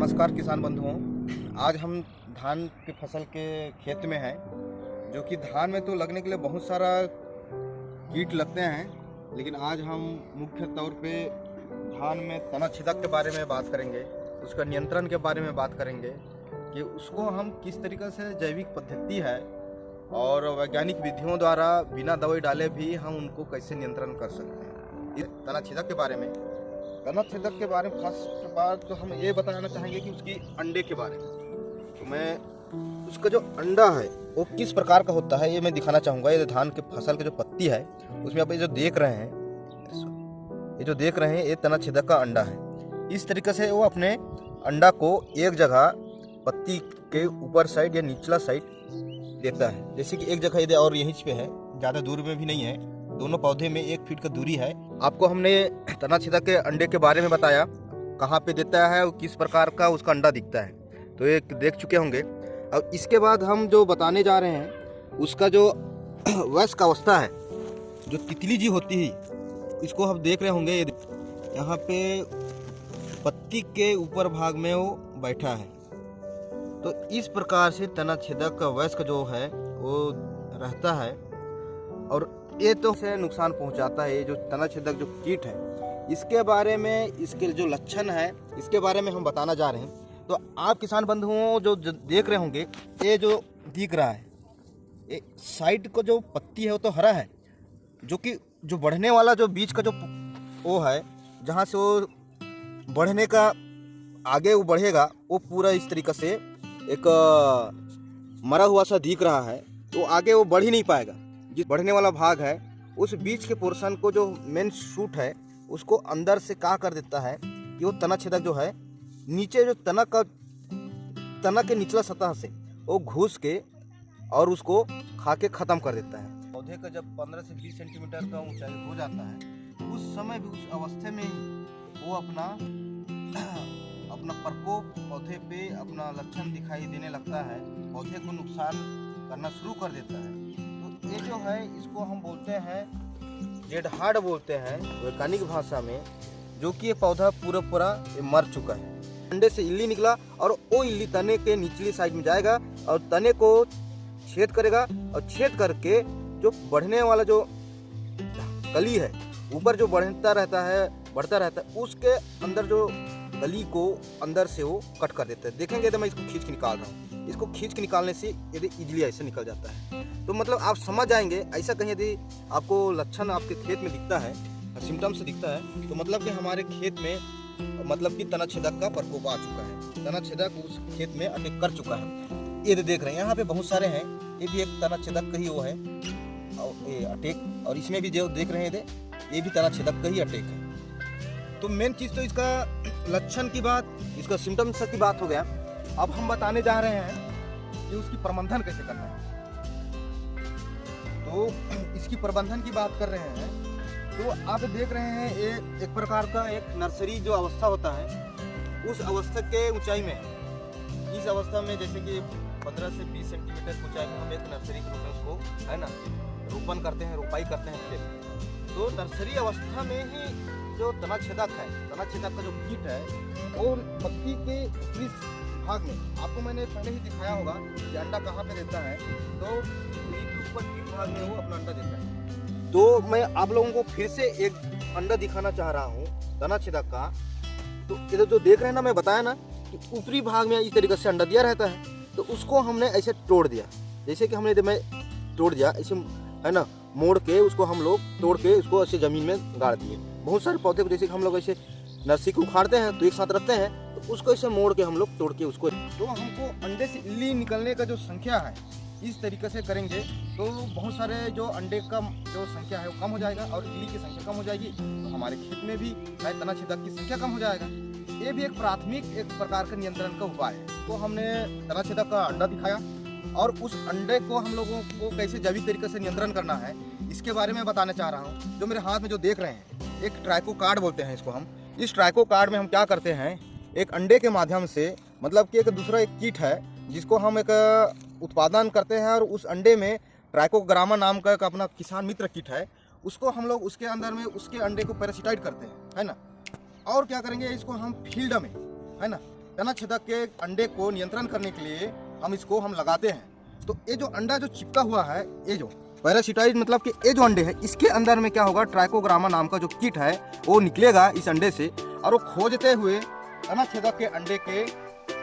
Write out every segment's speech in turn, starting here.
नमस्कार किसान बंधुओं। आज हम धान की फसल के खेत में हैं, जो कि धान में तो लगने के लिए बहुत सारा कीट लगते हैं, लेकिन आज हम मुख्य तौर पे धान में तना छिदक के बारे में बात करेंगे, उसका नियंत्रण के बारे में बात करेंगे कि उसको हम किस तरीके से जैविक पद्धति है और वैज्ञानिक विधियों द्वारा बिना दवाई डाले भी हम उनको कैसे नियंत्रण कर सकते हैं। इस तना छिदक के बारे में फर्स्ट बात तो हम ये बताना चाहेंगे कि उसकी अंडे के बारे में। तो मैं उसका जो अंडा है वो किस प्रकार का होता है ये मैं दिखाना चाहूँगा। ये धान के फसल के जो पत्ती है उसमें आप ये जो देख रहे हैं ये तना छेदक का अंडा है। इस तरीके से वो अपने अंडा को एक जगह पत्ती के ऊपर साइड या निचला साइड देता है। जैसे कि एक जगह ये और यहीं पे है, ज़्यादा दूर में भी नहीं है, दोनों पौधे में 1 फीट का दूरी है। आपको हमने तना छिदक के अंडे के बारे में बताया, कहाँ पे देता है और किस प्रकार का उसका अंडा दिखता है, तो ये देख चुके होंगे। अब इसके बाद हम जो बताने जा रहे हैं उसका जो वयस्क अवस्था है, जो तितली जी होती है, इसको हम देख रहे होंगे। यहाँ पे पत्ती के ऊपर भाग में वो बैठा है। तो इस प्रकार से तना छिदक का वयस्क जो है वो रहता है और ये तो से नुकसान पहुंचाता है। ये जो तना छिदक जो कीट है, इसके बारे में, इसके जो लक्षण है, इसके बारे में हम बताना जा रहे हैं। तो आप किसान बंधुओं जो देख रहे होंगे, ये जो दिख रहा है, ये साइड को जो पत्ती है वो तो हरा है, जो कि जो बढ़ने वाला जो बीच का जो वो है, जहाँ से वो बढ़ने का आगे वो बढ़ेगा, वो पूरा इस तरीके से एक मरा हुआ सा दिख रहा है। तो आगे वो बढ़ ही नहीं पाएगा। जिस बढ़ने वाला भाग है उस बीच के पोर्शन को, जो मेन शूट है, उसको अंदर से क्या कर देता है कि वो तना छेदक जो है नीचे जो तना के निचला सतह से वो घुस के और उसको खा के ख़त्म कर देता है। पौधे का जब 15 से 20 सेंटीमीटर का ऊंचाई हो जाता है, उस समय भी, उस अवस्था में ही वो अपना प्रकोप पौधे पे अपना लक्षण दिखाई देने लगता है, पौधे को नुकसान करना शुरू कर देता है। तो ये जो है इसको हम बोलते हैं डेड हार्ड बोलते हैं वैज्ञानिक भाषा में, जो कि ये पौधा पूरा मर चुका है। अंडे से इल्ली निकला और वो इल्ली तने के निचली साइड में जाएगा और तने को छेद करेगा, और छेद करके जो बढ़ने वाला जो कली है ऊपर जो बढ़ता रहता है, उसके अंदर जो कली को अंदर से वो कट कर देता है। देखेंगे तो मैं इसको खींच के निकाल रहा हूँ। इसको खींच के निकालने से यदि इजीली ऐसे निकल जाता है। तो मतलब आप समझ जाएंगे, ऐसा कहीं यदि आपको लक्षण आपके खेत में दिखता है, सिम्टम्स दिखता है, तो मतलब कि हमारे खेत में मतलब कि तना छेदक का प्रकोप आ चुका है, तना छेदक उस खेत में अटैक कर चुका है। ये देख रहे हैं यहाँ पे बहुत सारे हैं, ये भी एक तना छेदक का ही वो है और ये अटैक, और इसमें भी जो देख रहे हैं ये भी तना छेदक का ही अटैक है। तो मेन चीज़ तो इसका लक्षण की बात, इसका सिम्टम्स की बात हो गया। अब हम बताने जा रहे हैं कि उसकी प्रबंधन कैसे करना है। तो इसकी प्रबंधन की बात कर रहे हैं, तो आप देख रहे हैं ये एक प्रकार का एक नर्सरी जो अवस्था होता है, उस अवस्था के ऊंचाई में, इस अवस्था में जैसे कि 15 से 20 सेंटीमीटर ऊंचाई में हम एक नर्सरी के रूप में उसको है ना रोपण करते हैं, रोपाई करते हैं खेत। तो नर्सरी अवस्था में ही जो तना छेदक है, तना छेदक का जो कीट है, और पत्ती के ऊपरी भाग में आपको मैंने पहले ही दिखाया होगा कि अंडा कहाँ पे देता है। तो ऊपर के भाग में वो अपना अंडा देता है। तो मैं आप लोगों को फिर से एक अंडा दिखाना चाह रहा हूँ तना छेदक का। तो इधर जो देख रहे हैं ना, मैं बताया ना कि ऊपरी भाग में इस तरीके से अंडा दिया रहता है। तो उसको हमने ऐसे तोड़ दिया, जैसे कि हमने मैं तोड़ दिया ऐसे है ना, मोड़ के उसको हम लोग तोड़ के उसको ऐसे जमीन में गाड़ दिए। बहुत सारे पौधे को जैसे कि हम लोग ऐसे नर्सरी को उखाड़ते हैं तो एक साथ रखते हैं, तो उसको ऐसे मोड़ के हम लोग तोड़ के उसको, तो हमको अंडे से इल्ली निकलने का जो संख्या है इस तरीके से करेंगे तो बहुत सारे जो अंडे का जो संख्या है वो कम हो जाएगा और इल्ली की संख्या कम हो जाएगी। तो हमारे खेत में भी तना छेदक की संख्या कम हो जाएगा। ये भी एक प्राथमिक एक प्रकार का नियंत्रण का उपाय है। तो हमने तना छेदक का अंडा दिखाया और उस अंडे को हम लोगों को कैसे जैविक तरीके से नियंत्रण करना है इसके बारे में बताना चाह रहा हूँ। जो मेरे हाथ में जो देख रहे हैं, एक ट्राइको कार्ड बोलते हैं इसको हम। इस ट्राइको कार्ड में हम क्या करते हैं, एक अंडे के माध्यम से, मतलब कि एक दूसरा एक कीट है जिसको हम एक उत्पादन करते हैं, और उस अंडे में ट्राइकोग्रामा नाम का एक अपना किसान मित्र कीट है, उसको हम लोग उसके अंदर में उसके अंडे को पैरासिटाइट करते हैं, है ना। और क्या करेंगे, इसको हम फील्ड में, है ना, तना छेदक के अंडे को नियंत्रण करने के लिए हम लगाते हैं। तो ये जो अंडा जो चिपका हुआ है, ये जो पैरासिटाइड मतलब कि ये जो अंडे है, इसके अंदर में क्या होगा, ट्राइकोग्रामा नाम का जो कीट है वो निकलेगा इस अंडे से, और वो खोजते हुए तना छेदक के अंडे के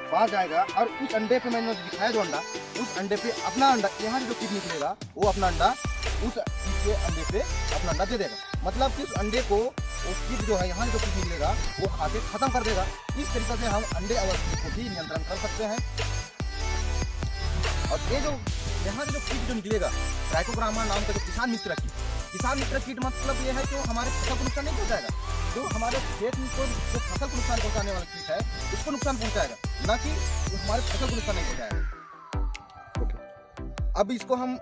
पास जाएगा, और उस अंडे पे मैंने दिखाया जो अंडा, उस अंडे पे अपना अंडा, यहाँ जो कीट निकलेगा वो अपना अंडा उस के अंडे पे अपना अंडा दे देगा। मतलब कि उस अंडे को वो कीट जो है, यहाँ जो कीट निकलेगा वो खा के खत्म कर देगा। इस तरीके से हम अंडे अवस्था को भी नियंत्रण कर सकते हैं। और ये जो यहाँ से जो कीट जो निकलेगा, ट्राइकोग्रामा नाम का जो किसान मित्र कीट मतलब ये है जो हमारे फसल को नुकसान नहीं पहुंचाएगा, जो हमारे खेत में जो फसल को नुकसान पहुंचाने वाला कीट है उसको नुकसान पहुंचाएगा, ना कि हमारे फसल को नुकसान नहीं पहुंचाएगा। अब इसको हम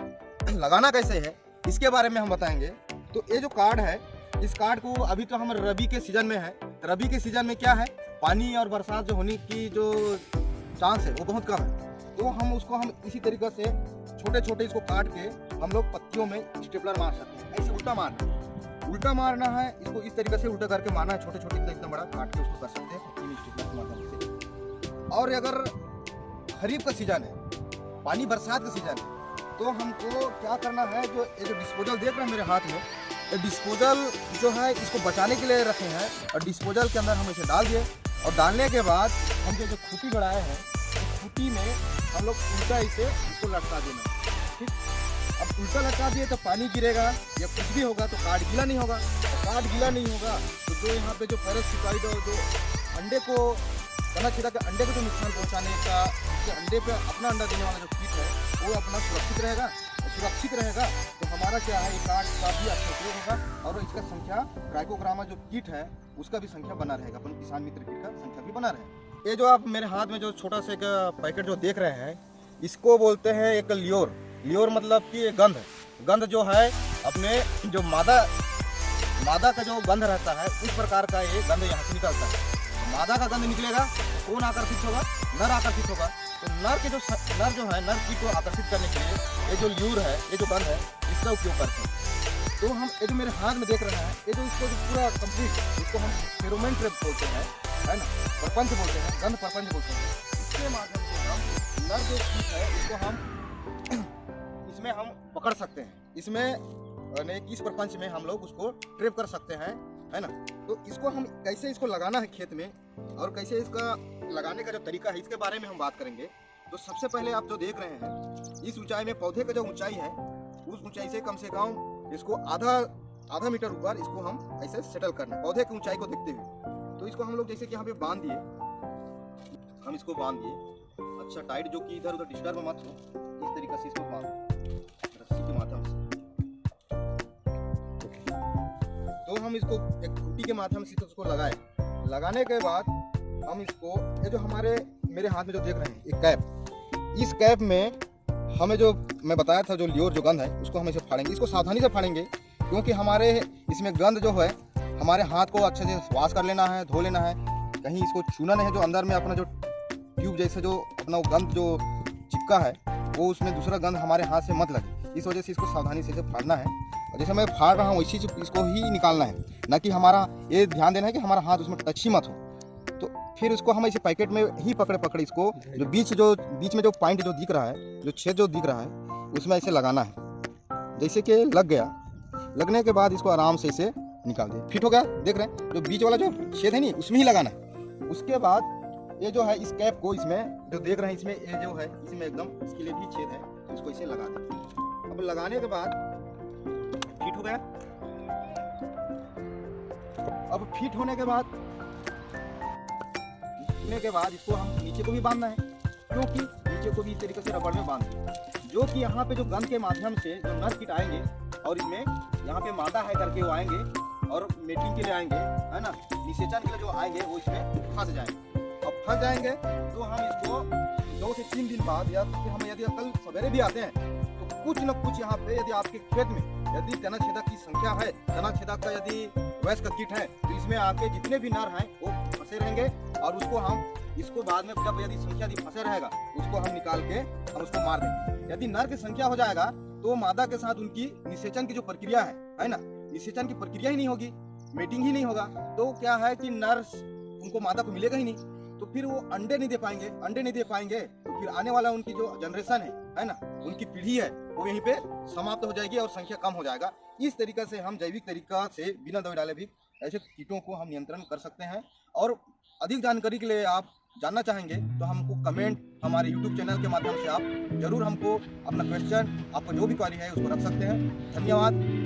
लगाना कैसे है इसके बारे में हम बताएंगे। तो ये जो कार्ड है, इस कार्ड को अभी तो हम रबी के सीजन में है, रबी के सीजन में क्या है, पानी और बरसात जो होने की जो चांस है वो बहुत कम है। तो हम उसको हम इसी तरीके से छोटे छोटे इसको काट के हम लोग पत्तियों में स्टेपलर मार सकते हैं। ऐसे उल्टा मारना है, इसको इस तरीके से उल्टा करके मारना है, छोटे छोटे एकदम बड़ा काट के उसको कर सकते हैं पत्ती में स्टेपलर के माध्यम से। और अगर खरीफ का सीजन है, पानी बरसात का सीजन है, तो हमको क्या करना है, जो ये जो डिस्पोजल देख रहे हैं मेरे हाथ में, ये डिस्पोजल जो है इसको बचाने के लिए रखे हैं, और डिस्पोजल के अंदर हम इसे डाल दिए, और डालने के बाद हम जो खूंटी बढ़ाए हैं, खूंटी में हम लोग उल्टा इसे इसको लटका देना। ठीक, अब उल्टा लटका दिए तो पानी गिरेगा या कुछ भी होगा तो कार्ड गीला नहीं होगा, कार्ड गीला नहीं होगा तो जो यहाँ पे जो पैरासिटाइड और जो अंडे को तना छेदक के अंडे को जो नुकसान पहुँचाने का, अंडे पे अपना अंडा देने वाला जो कीट है वो अपना सुरक्षित रहेगा। तो हमारा क्या है, ये कार्ड का भी अच्छा उपयोग होगा, और इसका संख्या ट्राइकोग्रामा जो कीट है उसका भी संख्या बना रहेगा, अपन किसान मित्र कीट का संख्या भी बना रहेगा। ये जो आप मेरे हाथ में जो छोटा सा एक पैकेट जो देख रहे हैं, इसको बोलते हैं एक लियोर मतलब कि गंध जो है अपने जो मादा का जो गंध रहता है उस प्रकार का ये गंध यहाँ से निकलता है। मादा का गंध निकलेगा तो कौन आकर्षित होगा, नर आकर्षित होगा। तो नर कीट को आकर्षित करने के लिए ये जो लियोर है, ये जो गंध है, इसका उपयोग करते हैं। तो हम ये जो मेरे हाथ में देख रहे हैं, ये जो इसको जो पूरा कंप्लीट, इसको हम फेरोमोन ट्रैप बोलते हैं, है ना, प्रपंच बोलते हैं, गंध प्रपंच बोलते हैं। इसके माध्यम से हम नर जो कीट है इसको हम इसमें हम पकड़ सकते हैं, इसमें इस प्रपंच में हम लोग उसको ट्रैप कर सकते हैं, है ना। तो इसको हम कैसे इसको लगाना है खेत में, और कैसे इसका लगाने का जो तरीका है इसके बारे में हम बात करेंगे। तो सबसे पहले आप जो देख रहे हैं, इस ऊंचाई में पौधे का जो ऊंचाई है, उस ऊंचाई से कम इसको आधा मीटर ऊपर इसको हम ऐसे सेटल करना है, पौधे की ऊंचाई को देखते हुए। तो इसको हम लोग जैसे कि यहाँ पे बांध दिए, हम इसको बांध दिए अच्छा टाइट, जो कि इधर उधर डिस्टर्ब मत हो, इस तरीके से इसको बांध रस्सी के माध्यम से। तो हम इसको एक खूंटी के माध्यम से इसको लगाने के बाद हम इसको, ये जो मेरे हाथ में जो देख रहे हैं एक कैप, इस कैप में हमें जो मैं बताया था जो लियोर जो गंध है उसको हम इसे फाड़ेंगे। इसको सावधानी से फाड़ेंगे क्योंकि हमारे इसमें गंध जो है हमारे हाथ को अच्छे से वॉश कर लेना है, धो लेना है, कहीं इसको छूना नहीं है। जो अंदर में अपना जो ट्यूब जैसे जो अपना गंध जो चिपका है वो उसमें दूसरा गंध हमारे हाथ से मत लगे, इस वजह से इसको सावधानी से फाड़ना है। और जैसे मैं फाड़ रहा हूँ वैसे इसको ही निकालना है, ना कि हमारा ये ध्यान देना है कि हमारा हाथ उसमें टच ही मत हो। तो फिर इसको हम ऐसे पैकेट में ही पकड़े इसको जो बीच में जो पॉइंट जो दिख रहा है, जो छेद जो दिख रहा है, उसमें ऐसे लगाना है। जैसे कि लग गया, लगने के बाद इसको आराम से इसे निकाल दे। फिट हो गया, देख रहे हैं जो बीच वाला जो छेद है नहीं, उसमें ही लगाना है। उसके बाद ये जो है इस कैप को, इसमें जो देख रहे हैं, इसमें ये जो है इसमें एकदम इसके लिए भी छेद है, तो इसको इसे लगा दें। अब लगाने के बाद फिट हो गया। अब फिट होने के बाद इसको हम नीचे को भी बांधना है, क्योंकि नीचे को भी इस तरीके से रबड़ में बांध दें, जो कि यहाँ पे जो गंध के माध्यम से जो नर कीट आएंगे और इसमें यहाँ पे मादा है करके वो आएंगे और मेटिंग के लिए आएंगे, है ना, निषेचन के लिए जो आएंगे वो इसमें फंस जाएंगे। अब फंस जाएंगे तो हम इसको 2 से 3 दिन बाद, या फिर हम यदि कल सवेरे भी आते हैं तो कुछ न कुछ यहाँ पे यदि आपके खेत में यदि तना छेदक की संख्या है, तना छेदक का यदि वयस्क का कीट है, तो इसमें आके जितने भी नर हैं वो फंसे रहेंगे, और इसको बाद में जब यदि संख्या फंसे रहेगा उसको हम निकाल के हम उसको मार देंगे। यदि नर की संख्या हो जाएगा तो मादा के साथ उनकी निषेचन की जो प्रक्रिया है ना, निषेचन की प्रक्रिया ही नहीं होगी, मेटिंग ही नहीं होगा, तो क्या है कि नर उनको मादा को मिलेगा ही नहीं। तो फिर वो अंडे नहीं दे पाएंगे तो फिर आने वाला उनकी जो जनरेशन है ना, उनकी पीढ़ी है, वो यहीं पे समाप्त हो जाएगी और संख्या कम हो जाएगा। इस तरीके से हम जैविक तरीका से बिना दवाई डाले भी ऐसे कीटों को हम नियंत्रण कर सकते हैं। और अधिक जानकारी के लिए आप जानना चाहेंगे तो हमको कमेंट हमारे YouTube चैनल के माध्यम से आप जरूर हमको अपना क्वेश्चन, आपको जो भी क्वेरी है उसको रख सकते हैं। धन्यवाद।